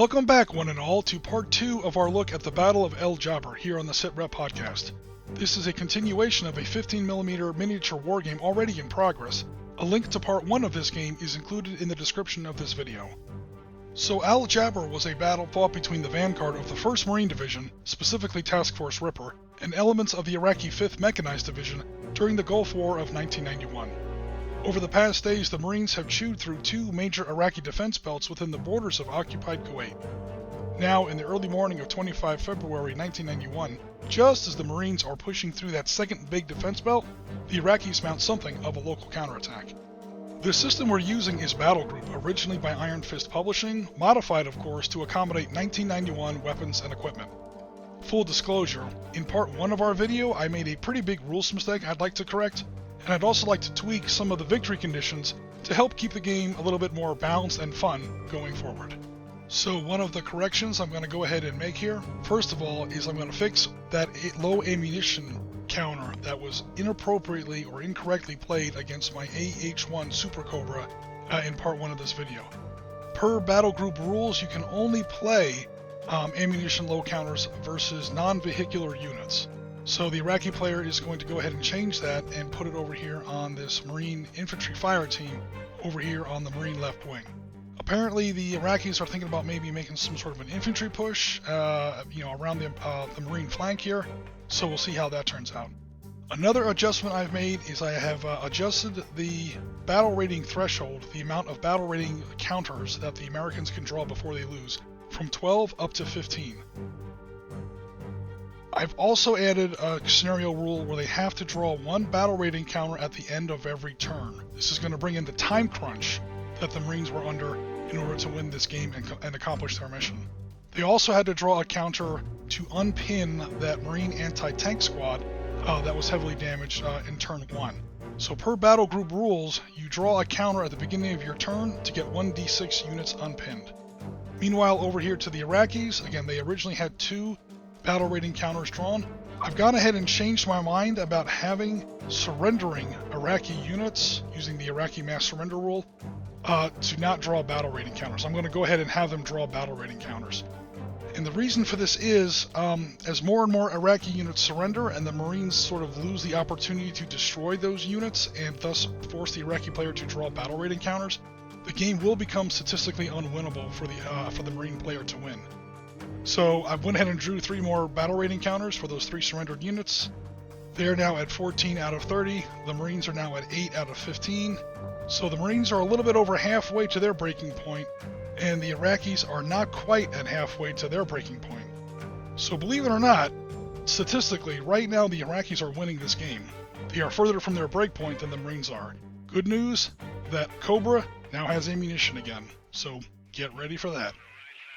Welcome back, one and all, to part 2 of our look at the Battle of El Jabr here on the Sitrep podcast. This is a continuation of a 15mm miniature wargame already in progress. A link to part 1 of this game is included in the description of this video. So El Jabr was a battle fought between the vanguard of the 1st Marine Division, specifically Task Force Ripper, and elements of the Iraqi 5th Mechanized Division during the Gulf War of 1991. Over the past days, the Marines have chewed through 2 major Iraqi defense belts within the borders of occupied Kuwait. Now, in the early morning of 25 February 1991, just as the Marines are pushing through that second big defense belt, the Iraqis mount something of a local counterattack. The system we're using is Battlegroup, originally by Iron Fist Publishing, modified of course to accommodate 1991 weapons and equipment. Full disclosure, in part 1 of our video I made a pretty big rules mistake I'd like to correct, and I'd also like to tweak some of the victory conditions to help keep the game a little bit more balanced and fun going forward. So one of the corrections I'm going to go ahead and make here, first of all, is I'm going to fix that low ammunition counter that was inappropriately or incorrectly played against my AH-1 Super Cobra in part 1 of this video. Per Battlegroup rules, you can only play ammunition low counters versus non-vehicular units. So the Iraqi player is going to go ahead and change that and put it over here on this Marine infantry fire team over here on the Marine left wing. Apparently the Iraqis are thinking about maybe making some sort of an infantry push, around the Marine flank here. So we'll see how that turns out. Another adjustment I've made is I have adjusted the battle rating threshold, the amount of battle rating counters that the Americans can draw before they lose, from 12 up to 15. I've also added a scenario rule where they have to draw 1 battle rating counter at the end of every turn. This is going to bring in the time crunch that the Marines were under in order to win this game and accomplish their mission. They also had to draw a counter to unpin that Marine anti-tank squad that was heavily damaged in turn 1. So per battle group rules, you draw a counter at the beginning of your turn to get 1d6 units unpinned. Meanwhile, over here to the Iraqis, again, they originally had 2 battle rating counters drawn. I've gone ahead and changed my mind about surrendering Iraqi units using the Iraqi mass surrender rule to not draw battle rating counters. I'm going to go ahead and have them draw battle rating counters. And the reason for this is, as more and more Iraqi units surrender and the Marines sort of lose the opportunity to destroy those units and thus force the Iraqi player to draw battle rating counters, the game will become statistically unwinnable for the Marine player to win. So I went ahead and drew 3 more battle rating counters for those 3 surrendered units. They're now at 14 out of 30. The Marines are now at 8 out of 15. So the Marines are a little bit over halfway to their breaking point, and the Iraqis are not quite at halfway to their breaking point. So believe it or not, statistically, right now the Iraqis are winning this game. They are further from their break point than the Marines are. Good news, that Cobra now has ammunition again, so get ready for that.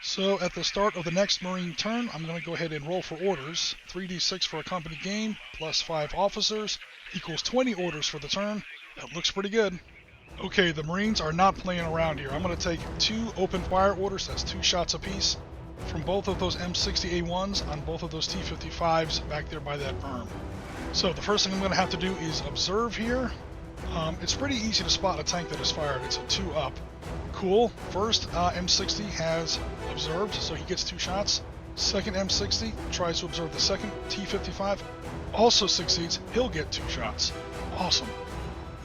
So at the start of the next Marine turn, I'm going to go ahead and roll for orders. 3d6 for a company game, plus 5 officers, equals 20 orders for the turn. That looks pretty good. Okay, the Marines are not playing around here. I'm going to take 2 open fire orders, that's 2 shots apiece, from both of those M60A1s on both of those T55s back there by that berm. So the first thing I'm going to have to do is observe here. It's pretty easy to spot a tank that is fired. It's a 2-up. Cool. First M60 has observed, so he gets 2 shots. Second M60 tries to observe the second T55, also succeeds. He'll get 2 shots. Awesome.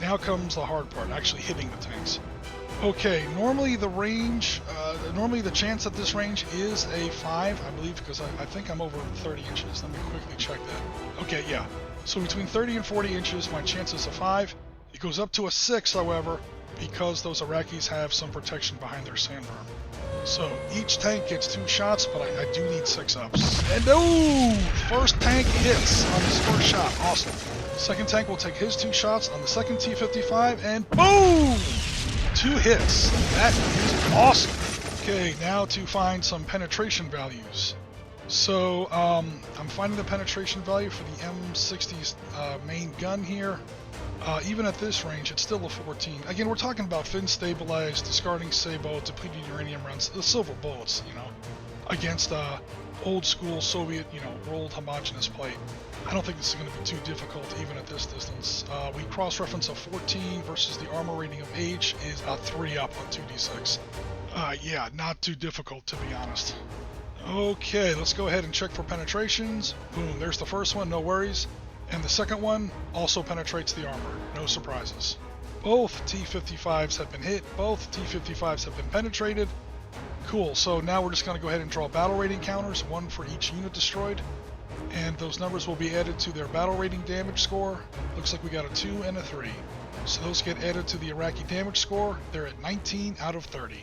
Now comes the hard part, actually hitting the tanks. Okay, normally the range, the chance at this range is a 5, I believe, because I think I'm over 30 inches. Let me quickly check that. Okay, yeah. So between 30 and 40 inches, my chance is a 5. It goes up to a 6, however, because those Iraqis have some protection behind their sand berm. So each tank gets 2 shots, but I do need 6 ups. And oh! First tank hits on his first shot. Awesome. Second tank will take his 2 shots on the second T55, and boom! 2 hits. That is awesome. Okay, now to find some penetration values. So I'm finding the penetration value for the M60's main gun here. Even at this range, it's still a 14. Again, we're talking about fin stabilized, discarding sabot, depleted uranium rounds, the silver bullets, against old school Soviet, rolled homogeneous plate. I don't think this is going to be too difficult even at this distance. We cross-reference a 14 versus the armor rating of H is a 3 up on 2d6. Yeah, not too difficult to be honest. Okay, let's go ahead and check for penetrations. Boom, there's the first one, no worries. And the second one also penetrates the armor, no surprises. Both T-55s have been hit, both T-55s have been penetrated. Cool, so now we're just going to go ahead and draw battle rating counters, one for each unit destroyed. And those numbers will be added to their battle rating damage score. Looks like we got a 2 and a 3. So those get added to the Iraqi damage score. They're at 19 out of 30.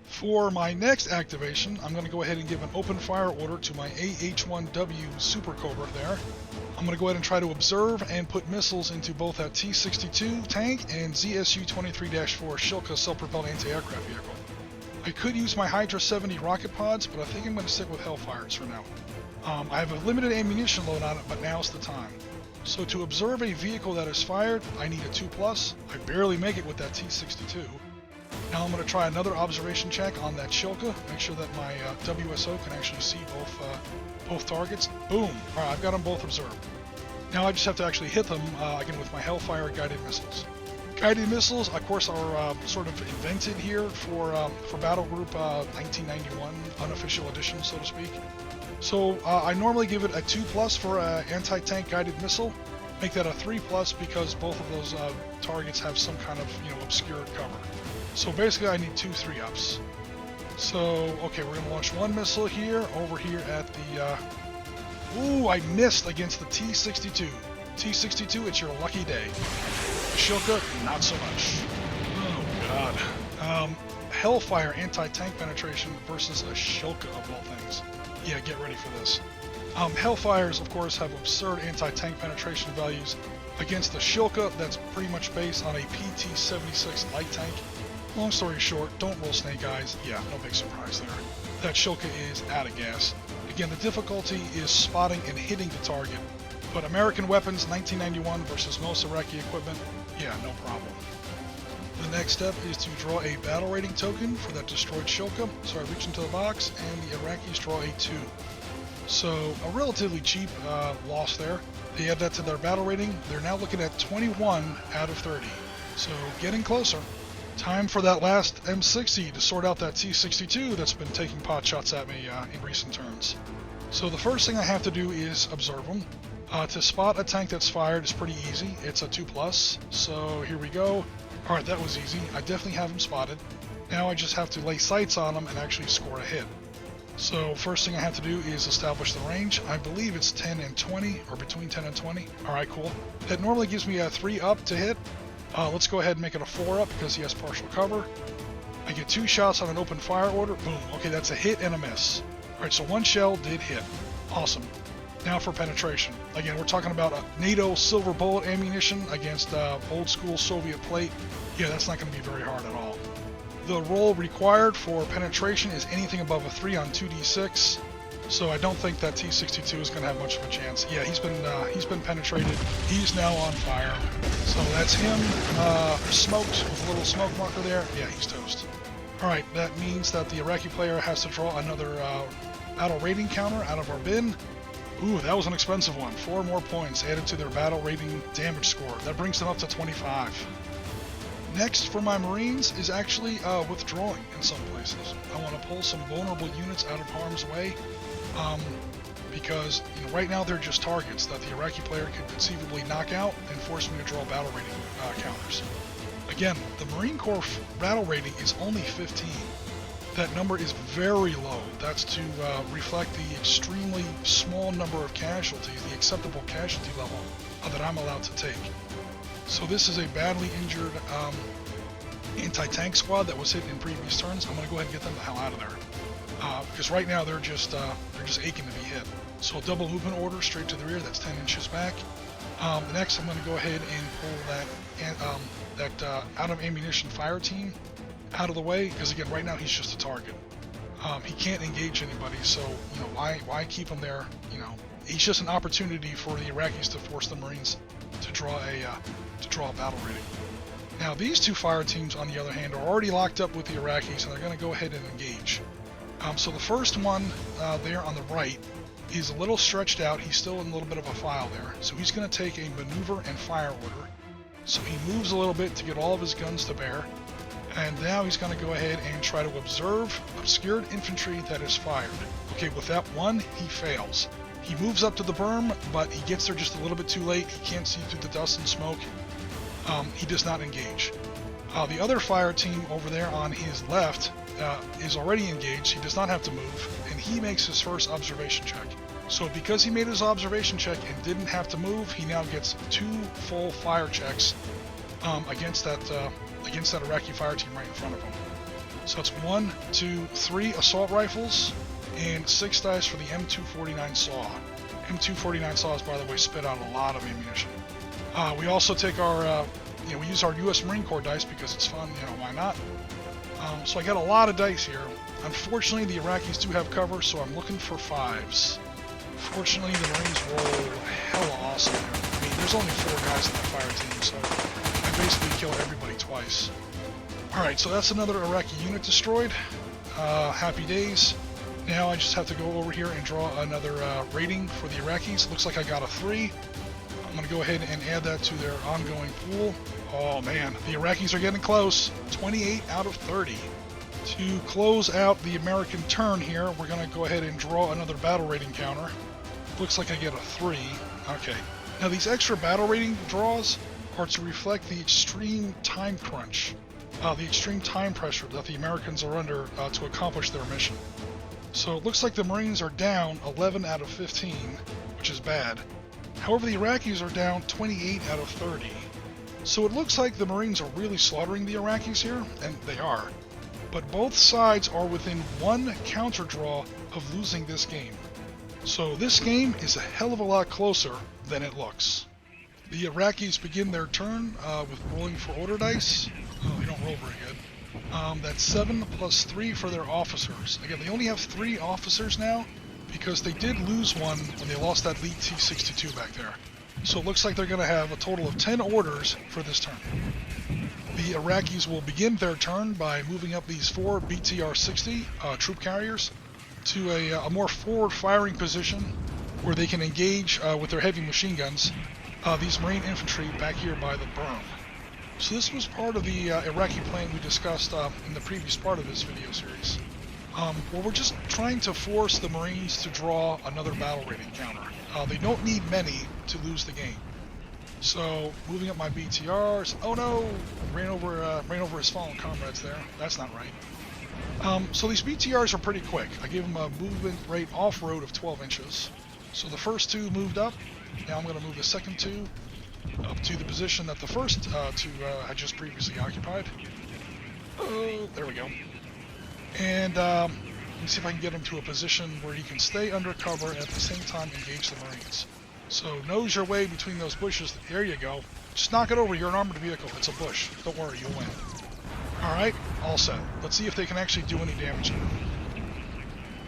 For my next activation, I'm going to go ahead and give an open fire order to my AH-1W Super Cobra there. I'm going to go ahead and try to observe and put missiles into both that T-62 tank and ZSU-23-4 Shilka self-propelled anti-aircraft vehicle. I could use my Hydra 70 rocket pods, but I think I'm going to stick with Hellfires for now. I have a limited ammunition load on it, but now's the time. So to observe a vehicle that is fired, I need a 2+. I barely make it with that T-62. Now I'm going to try another observation check on that Shilka, make sure that my WSO can actually see both targets. Boom! Alright, I've got them both observed. Now I just have to actually hit them, again with my Hellfire guided missiles. Guided missiles, of course, are sort of invented here for Battlegroup 1991, unofficial edition, so to speak. So I normally give it a 2+ for an anti-tank guided missile. Make that a 3+ because both of those targets have some kind of obscured cover. So basically I need 2 3-ups. So okay, we're gonna launch one missile here, over here at the ooh, I missed against the T-62. T-62, it's your lucky day. Shilka, not so much. Oh god. Hellfire anti-tank penetration versus a Shilka of all things. Yeah, get ready for this. Hellfires, of course, have absurd anti-tank penetration values against the Shilka that's pretty much based on a PT-76 light tank. Long story short, don't roll snake eyes. Yeah, no big surprise there. That Shilka is out of gas. Again, the difficulty is spotting and hitting the target. But American weapons, 1991 versus most Iraqi equipment, yeah, no problem. The next step is to draw a battle rating token for that destroyed Shilka. So I reach into the box and the Iraqis draw a 2. So a relatively cheap loss there. They add that to their battle rating. They're now looking at 21 out of 30. So getting closer. Time for that last M60 to sort out that T-62 that's been taking pot shots at me in recent turns. So the first thing I have to do is observe them. To spot a tank that's fired is pretty easy. It's a 2+. So here we go. Alright, that was easy. I definitely have them spotted. Now I just have to lay sights on them and actually score a hit. So first thing I have to do is establish the range. I believe it's 10 and 20, or between 10 and 20. Alright, cool. That normally gives me a 3-up to hit. Let's go ahead and make it a 4-up because he has partial cover. I get 2 shots on an open fire order. Boom. Okay, that's a hit and a miss. Alright, so 1 shell did hit. Awesome. Now for penetration. Again, we're talking about a NATO silver bullet ammunition against old school Soviet plate. Yeah, that's not going to be very hard at all. The roll required for penetration is anything above a 3 on 2d6. So I don't think that T-62 is going to have much of a chance. Yeah, he's been penetrated. He's now on fire. So that's him smoked with a little smoke marker there. Yeah, he's toast. Alright, that means that the Iraqi player has to draw another battle rating counter out of our bin. Ooh, that was an expensive one. 4 more points added to their battle rating damage score. That brings them up to 25. Next for my Marines is actually withdrawing in some places. I want to pull some vulnerable units out of harm's way because right now they're just targets that the Iraqi player could conceivably knock out and force me to draw battle rating counters. Again, the Marine Corps battle rating is only 15. That number is very low. That's to reflect the extremely small number of casualties, the acceptable casualty level that I'm allowed to take. So this is a badly injured anti-tank squad that was hit in previous turns. I'm going to go ahead and get them the hell out of there. Because right now they're just aching to be hit. So a double movement order straight to the rear, that's 10 inches back. Next I'm going to go ahead and pull that out of ammunition fire team out of the way, because again right now he's just a target. He can't engage anybody, so why keep him there? He's just an opportunity for the Iraqis to force the Marines to draw a battle rating. Now these 2 fire teams on the other hand are already locked up with the Iraqis and they're going to go ahead and engage. So the first one there on the right is a little stretched out. He's still in a little bit of a file there, so he's going to take a maneuver and fire order. So he moves a little bit to get all of his guns to bear. And now he's going to go ahead and try to observe obscured infantry that is fired. Okay, with that one, he fails. He moves up to the berm, but he gets there just a little bit too late. He can't see through the dust and smoke. He does not engage. The other fire team over there on his left is already engaged. He does not have to move, and he makes his first observation check. So because he made his observation check and didn't have to move, he now gets 2 full fire checks against that Iraqi fire team right in front of him. So it's 1, 2, 3 assault rifles and 6 dice for the M249 saw. M249 saws, by the way, spit out a lot of ammunition. We also take our, we use our U.S. Marine Corps dice because it's fun. Why not? So I got a lot of dice here. Unfortunately, the Iraqis do have cover, so I'm looking for 5s. Fortunately, the Marines roll hella awesome here. I mean, there's only 4 guys in the fire team, so I basically kill everybody twice. Alright, so that's another Iraqi unit destroyed. Happy days. Now I just have to go over here and draw another rating for the Iraqis. Looks like I got a 3. I'm going to go ahead and add that to their ongoing pool. Oh man, the Iraqis are getting close. 28 out of 30. To close out the American turn here, we're going to go ahead and draw another battle rating counter. Looks like I get a 3. Okay. Now these extra battle rating draws are to reflect the extreme time crunch, the extreme time pressure that the Americans are under to accomplish their mission. So it looks like the Marines are down 11 out of 15, which is bad. However, the Iraqis are down 28 out of 30. So it looks like the Marines are really slaughtering the Iraqis here, and they are. But both sides are within 1 counter draw of losing this game. So this game is a hell of a lot closer than it looks. The Iraqis begin their turn with rolling for order dice. Oh, they don't roll very good. That's 7 plus 3 for their officers. Again, they only have 3 officers now because they did lose one when they lost that lead T-62 back there. So it looks like they're going to have a total of 10 orders for this turn. The Iraqis will begin their turn by moving up these 4 BTR-60 troop carriers to a more forward firing position where they can engage with their heavy machine guns these Marine infantry back here by the berm. So this was part of the Iraqi plan we discussed in the previous part of this video series. Well, we're just trying to force the Marines to draw another battle rating counter. They don't need many to lose the game. So, moving up my BTRs. Oh no! Ran over his fallen comrades there. That's not right. So these BTRs are pretty quick. I gave them a movement rate off-road of 12 inches. So the first 2 moved up. Now I'm going to move the second 2 up to the position that the first 2 had just previously occupied. Oh, there we go. And let me see if I can get him to a position where he can stay under cover and at the same time engage the Marines. So nose your way between those bushes. There you go. Just knock it over. You're an armored vehicle. It's a bush. Don't worry, you'll win. Alright, all set. Let's see if they can actually do any damage here.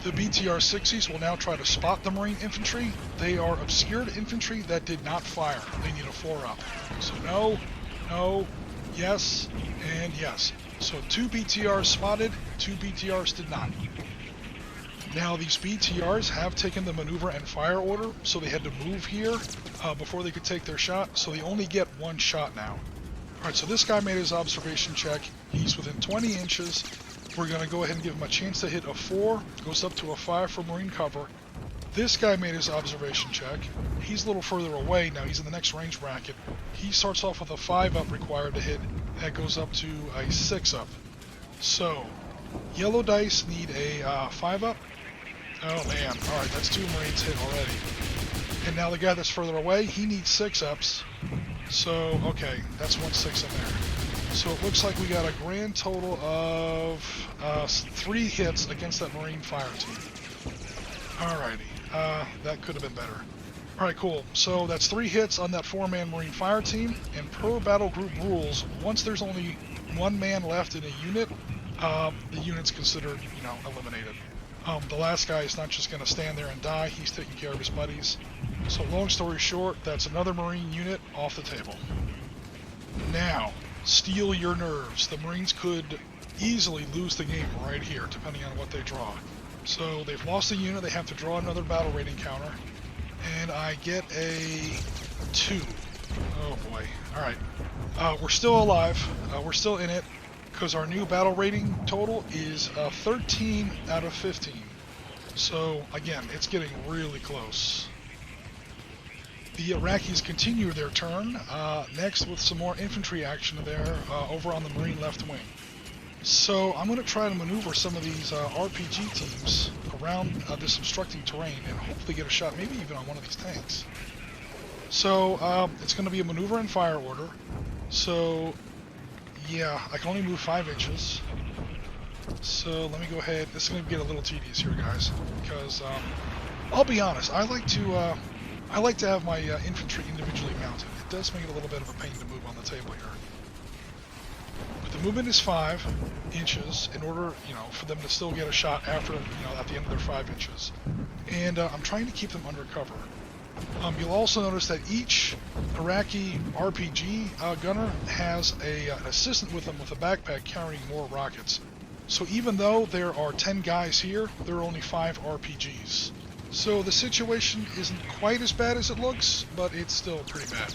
The BTR-60s will now try to spot the Marine infantry. They are obscured infantry that did not fire. They need a 4-up. So no, yes, and yes. So 2 BTRs spotted, 2 BTRs did not. Now these BTRs have taken the maneuver and fire order, so they had to move here before they could take their shot, so they only get 1 shot now. Alright, so this guy made his observation check. He's within 20 inches. We're going to go ahead and give him a chance to hit a 4, goes up to a 5 for Marine cover. This guy made his observation check. He's a little further away now, he's in the next range bracket. He starts off with a 5-up required to hit, that goes up to a 6-up. So, yellow dice need a 5-up. Oh man, alright, that's 2 Marines hit already. And now the guy that's further away, he needs 6-ups. So, okay, that's 1 6 in there. So it looks like we got a grand total of 3 hits against that Marine fire team. Alrighty, that could have been better. Alright, cool. So that's 3 hits on that 4-man Marine fire team, and per battle group rules, once there's only 1 man left in a unit, the unit's considered, eliminated. The last guy is not just going to stand there and die, he's taking care of his buddies. So long story short, that's another Marine unit off the table. Now, steel your nerves. The Marines could easily lose the game right here, depending on what they draw. So they've lost a unit, they have to draw another battle rating counter. And I get a 2. Oh boy. Alright. We're still alive. We're still in it. because our new battle rating total is 13 out of 15. So again, it's getting really close. The Iraqis continue their turn, next with some more infantry action there over on the Marine left wing. So I'm going to try to maneuver some of these RPG teams around this obstructing terrain and hopefully get a shot, maybe even on one of these tanks. So it's going to be a maneuver and fire order. So yeah, I can only move 5 inches. So let me go ahead. This is going to get a little tedious here, guys, because I'll be honest. I like to have my infantry individually mounted. It does make it a little bit of a pain to move on the table here. But the movement is 5 inches in order, for them to still get a shot after, at the end of their 5 inches. And I'm trying to keep them under cover. You'll also notice that each Iraqi RPG gunner has an assistant with them with a backpack carrying more rockets. So even though there are 10 guys here, there are only 5 RPGs. So the situation isn't quite as bad as it looks, but it's still pretty bad.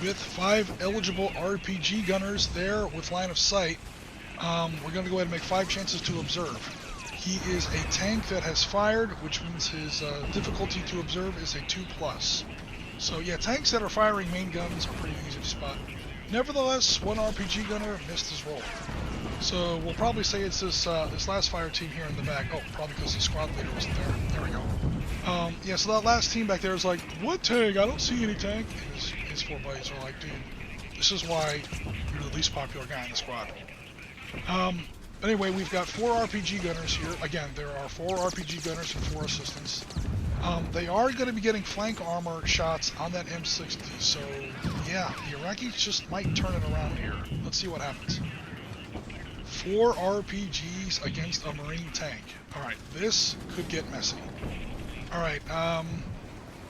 With 5 eligible RPG gunners there with line of sight, we're going to go ahead and make 5 chances to observe. He is a tank that has fired, which means his difficulty to observe is a 2+. So yeah, tanks that are firing main guns are pretty easy to spot. Nevertheless, one RPG gunner missed his roll. So we'll probably say it's this last fire team here in the back. Oh, probably because the squad leader wasn't there. There we go. Yeah, so that last team back there is like, what tank? I don't see any tank. His 4 buddies are like, dude, this is why you're the least popular guy in the squad. Anyway, we've got 4 RPG gunners here. Again, there are 4 RPG gunners and 4 assistants. They are going to be getting flank armor shots on that M60, so yeah, the Iraqis just might turn it around here. Let's see what happens. 4 RPGs against a Marine tank. Alright, this could get messy. Alright,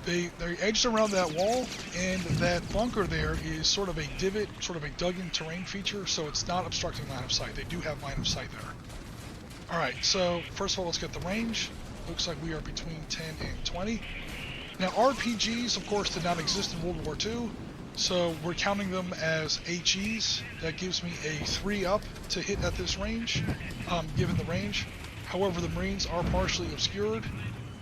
They edged around that wall, and that bunker there is sort of a divot, sort of a dug-in terrain feature, so it's not obstructing line of sight. They do have line of sight there. Alright, so first of all, let's get the range. Looks like we are between 10 and 20. Now, RPGs, of course, did not exist in World War II, so we're counting them as HEs. That gives me a 3-up to hit at this range, given the range. However, the Marines are partially obscured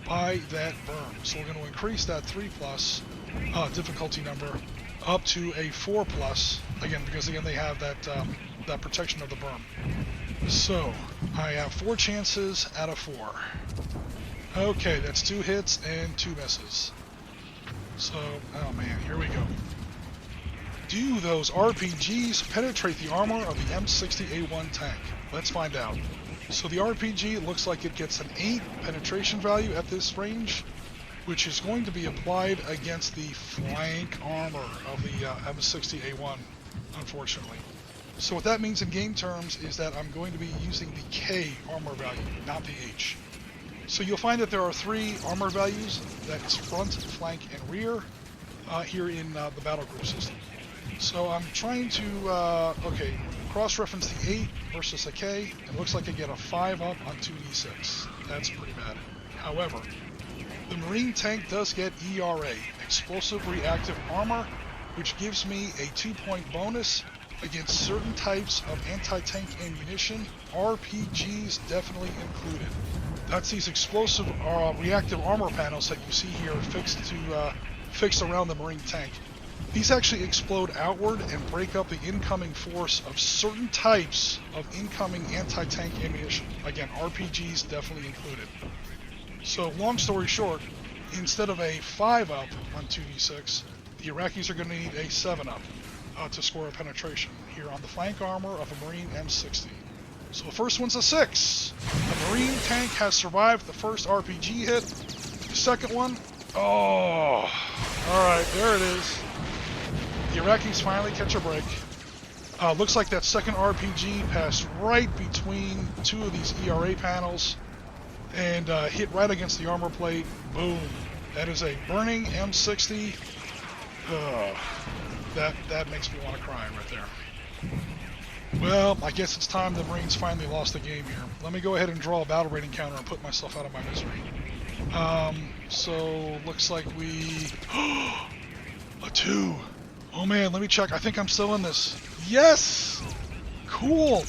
by that berm. So we're going to increase that 3+ difficulty number up to a 4+, again, because again they have that protection of the berm. So I have 4 chances out of 4. Okay, that's 2 hits and 2 misses. So, oh man, here we go. Do those RPGs penetrate the armor of the M60A1 tank? Let's find out. So the RPG looks like it gets an 8 penetration value at this range, which is going to be applied against the flank armor of the M60A1, unfortunately. So what that means in game terms is that I'm going to be using the K armor value, not the H. So you'll find that there are 3 armor values, that's front, flank, and rear, here in the Battlegroup system. So I'm trying to, cross-reference the 8 versus a K. It looks like I get a 5-up on 2d6. That's pretty bad. However, the Marine tank does get ERA, Explosive Reactive Armor, which gives me a 2-point bonus against certain types of anti-tank ammunition, RPGs definitely included. That's these explosive reactive armor panels that you see here fixed around the Marine tank. These actually explode outward and break up the incoming force of certain types of incoming anti-tank ammunition. Again, RPGs definitely included. So, long story short, instead of a 5-up on 2d6, the Iraqis are going to need a 7-up to score a penetration here on the flank armor of a Marine M60. So the first one's a 6. The Marine tank has survived the first RPG hit. The second one, oh, alright, there it is. The Iraqis finally catch a break. Looks like that second RPG passed right between 2 of these ERA panels and hit right against the armor plate. Boom. That is a burning M60. That makes me want to cry right there. Well, I guess it's time the Marines finally lost the game here. Let me go ahead and draw a battle rating counter and put myself out of my misery. So, looks like we... a 2! Oh man, let me check. I think I'm still in this. Yes! Cool.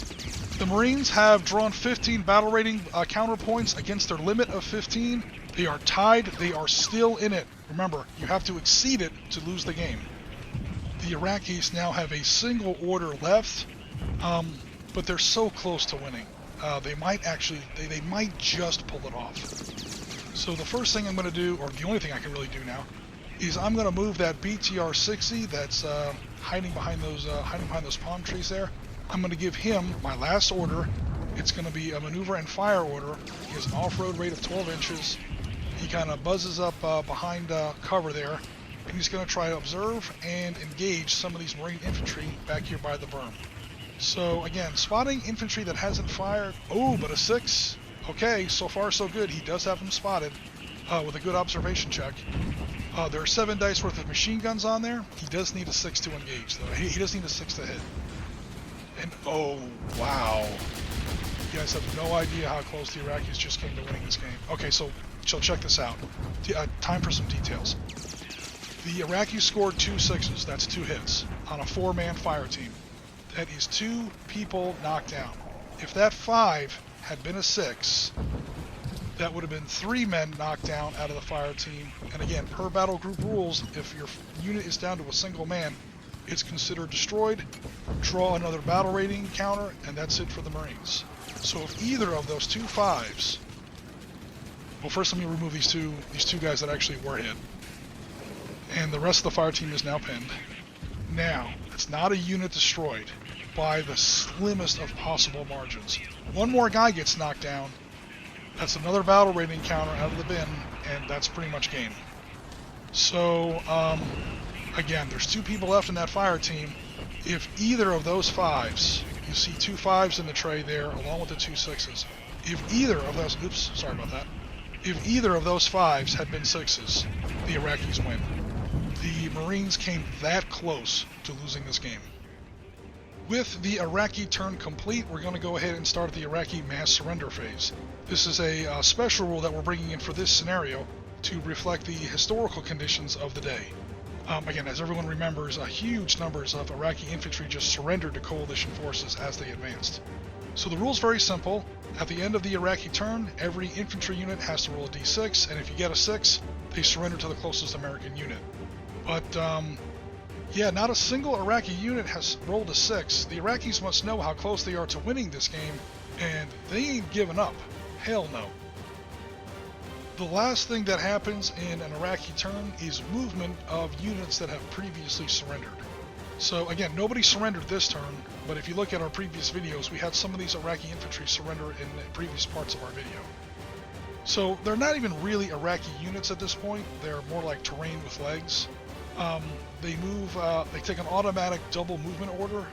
The Marines have drawn 15 battle rating counterpoints against their limit of 15. They are tied. They are still in it. Remember, you have to exceed it to lose the game. The Iraqis now have a single order left, but they're so close to winning. They might actually, they might just pull it off. So the first thing I'm going to do, or the only thing I can really do now, is I'm going to move that BTR-60 that's hiding behind those palm trees there. I'm going to give him my last order. It's going to be a maneuver and fire order. He has an off-road rate of 12 inches. He kind of buzzes up behind cover there, and he's going to try to observe and engage some of these Marine infantry back here by the berm. So again, spotting infantry that hasn't fired. Oh, but a 6. Okay, so far so good. He does have them spotted with a good observation check. There are 7 dice worth of machine guns on there. He does need a 6 to engage, though. He does need a 6 to hit. And oh, wow. You guys have no idea how close the Iraqis just came to winning this game. Okay, so check this out. Time for some details. The Iraqis scored 2 6s. That's 2 hits on a 4-man fire team. That is 2 people knocked down. If that 5 had been a 6, that would have been 3 men knocked down out of the fire team. And again, per battle group rules, if your unit is down to a single man, it's considered destroyed. Draw another battle rating counter, and that's it for the Marines. So if either of those 2 5s, well, first let me remove these two guys that actually were hit, and the rest of the fire team is now pinned. Now, it's not a unit destroyed by the slimmest of possible margins. One more guy gets knocked down. That's another battle rating counter out of the bin, and that's pretty much game. So, again, there's 2 people left in that fire team. If either of those 5s, you see 2 5s in the tray there, along with the 2 6s. If either of those, oops, sorry about that. If either of those 5s had been 6s, the Iraqis win. The Marines came that close to losing this game. With the Iraqi turn complete, we're going to go ahead and start the Iraqi mass surrender phase. This is a special rule that we're bringing in for this scenario to reflect the historical conditions of the day. Again, as everyone remembers, huge numbers of Iraqi infantry just surrendered to coalition forces as they advanced. So the rule's very simple. At the end of the Iraqi turn, every infantry unit has to roll a d6, and if you get a 6, they surrender to the closest American unit. But, yeah, not a single Iraqi unit has rolled a 6. The Iraqis must know how close they are to winning this game, and they ain't giving up. Hell no. The last thing that happens in an Iraqi turn is movement of units that have previously surrendered. So again, nobody surrendered this turn, but if you look at our previous videos, we had some of these Iraqi infantry surrender in the previous parts of our video. So they're not even really Iraqi units at this point, they're more like terrain with legs. They move, they take an automatic double movement order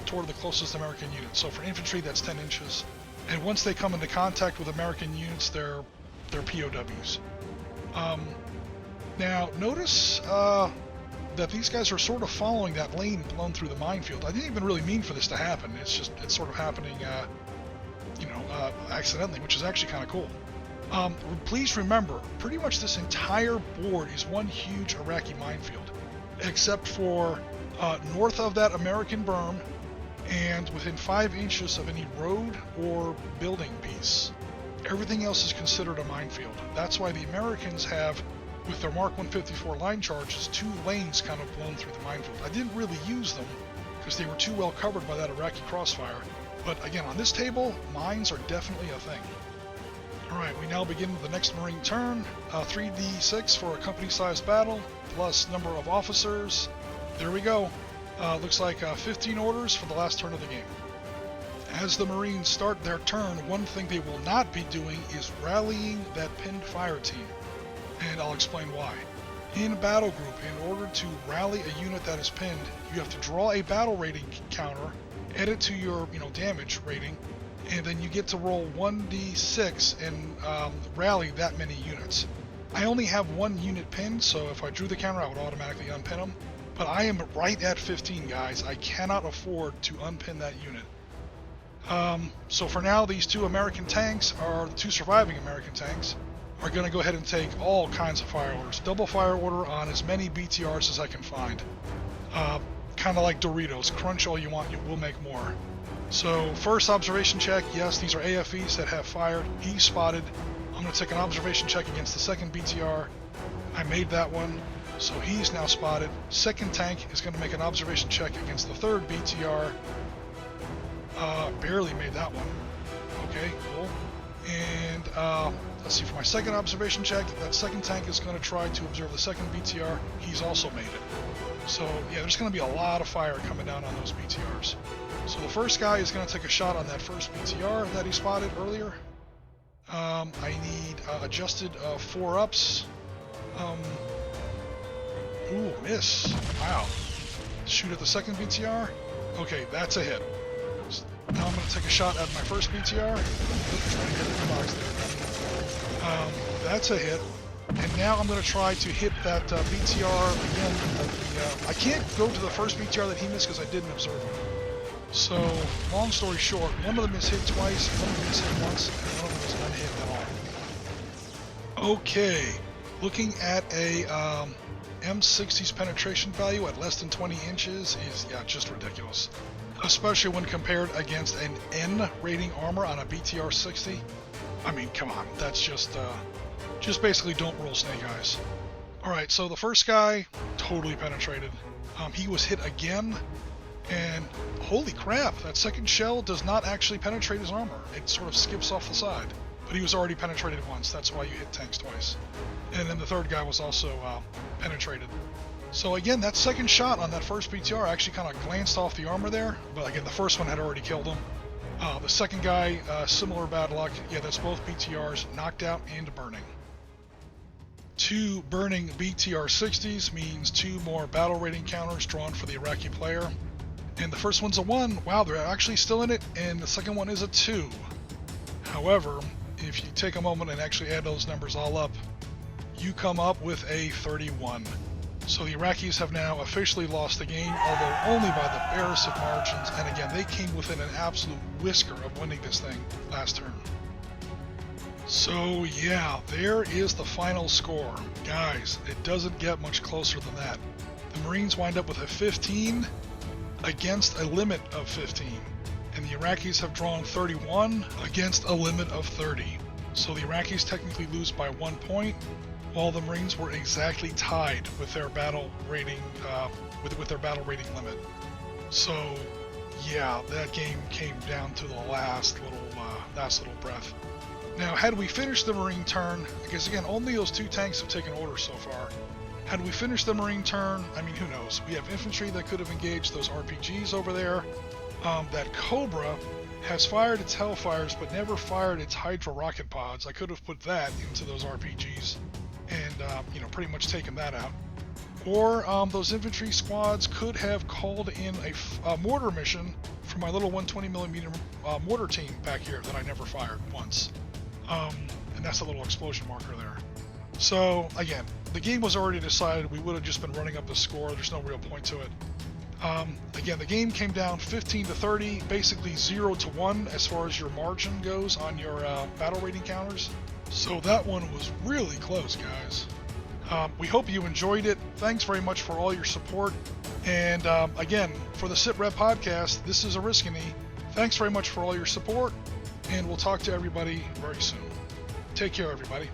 toward the closest American unit. So for infantry, that's 10 inches. And once they come into contact with American units, they're POWs. Now, notice that these guys are sort of following that lane blown through the minefield. I didn't even really mean for this to happen. It's sort of happening, accidentally, which is actually kind of cool. Please remember, pretty much this entire board is one huge Iraqi minefield, except for north of that American berm and within 5 inches of any road or building piece. Everything else is considered a minefield. That's why the Americans have, with their Mark 154 line charges, 2 lanes kind of blown through the minefield. I didn't really use them because they were too well covered by that Iraqi crossfire. But again, on this table, mines are definitely a thing. Alright, we now begin the next Marine turn. 3d6 for a company-sized battle, plus number of officers. There we go. Looks like 15 orders for the last turn of the game. As the Marines start their turn, one thing they will not be doing is rallying that pinned fire team. And I'll explain why. In Battlegroup, in order to rally a unit that is pinned, you have to draw a battle rating counter, add it to your damage rating, and then you get to roll 1d6 and rally that many units. I only have 1 unit pinned, so if I drew the counter, I would automatically unpin them. But I am right at 15, guys. I cannot afford to unpin that unit. So for now, these 2 American tanks, are the 2 surviving American tanks, are going to go ahead and take all kinds of fire orders. Double fire order on as many BTRs as I can find. kind of like Doritos. Crunch all you want, you will make more. So first observation check, yes, these are AFVs that have fired. He spotted. I'm going to take an observation check against the second BTR. I made that one, so he's now spotted. Second tank is going to make an observation check against the third BTR. Barely made that one. Okay, cool. And let's see, for my second observation check, that second tank is going to try to observe the second BTR. He's also made it. So yeah, there's going to be a lot of fire coming down on those BTRs. So the first guy is going to take a shot on that first BTR that he spotted earlier. I need adjusted 4-ups. Ooh, miss. Wow. Shoot at the second BTR. Okay, that's a hit. So now I'm going to take a shot at my first BTR. Oops, trying to get in the box there. That's a hit. And now I'm going to try to hit that BTR again. I can't go to the first BTR that he missed because I didn't observe him. So, long story short, one of them is hit twice, one of them is hit once, and one of them is unhit at all. Okay, looking at a M60's penetration value at less than 20 inches is, yeah, just ridiculous. Especially when compared against an N rating armor on a BTR 60. I mean, come on, that's just basically don't roll snake eyes. Alright, so the first guy, totally penetrated. He was hit again, and holy crap, that second shell does not actually penetrate his armor. It sort of skips off the side. But he was already penetrated once, that's why you hit tanks twice. And then the third guy was also penetrated. So again, that second shot on that first BTR actually kind of glanced off the armor there, but again, the first one had already killed him. The second guy, similar bad luck. Yeah, that's both BTRs, knocked out and burning. 2 burning BTR 60s means 2 more battle rating counters drawn for the Iraqi player. And the first one's a 1. Wow, they're actually still in it. And the second one is a 2. However, if you take a moment and actually add those numbers all up, you come up with a 31. So the Iraqis have now officially lost the game, although only by the barest of margins. And again, they came within an absolute whisker of winning this thing last turn. So yeah, there is the final score. Guys, it doesn't get much closer than that. The Marines wind up with a 15 against a limit of 15. And the Iraqis have drawn 31 against a limit of 30. So the Iraqis technically lose by 1 point, while the Marines were exactly tied with their battle rating with their battle rating limit. So yeah, that game came down to the last little breath. Now, had we finished the Marine turn, because again, only those 2 tanks have taken orders so far. Had we finished the Marine turn, I mean, who knows? We have infantry that could have engaged those RPGs over there. That Cobra has fired its Hellfires, but never fired its Hydra rocket pods. I could have put that into those RPGs and, pretty much taken that out. Or those infantry squads could have called in a mortar mission for my little 120mm mortar team back here that I never fired once. And that's a little explosion marker there. So, again, the game was already decided. We would have just been running up the score. There's no real point to it. Again, the game came down 15 to 30, basically 0 to 1 as far as your margin goes on your battle rating counters. So that one was really close, guys. We hope you enjoyed it. Thanks very much for all your support. And again, for the Sitrep podcast, this is Ariskany. Thanks very much for all your support, and we'll talk to everybody very soon. Take care, everybody.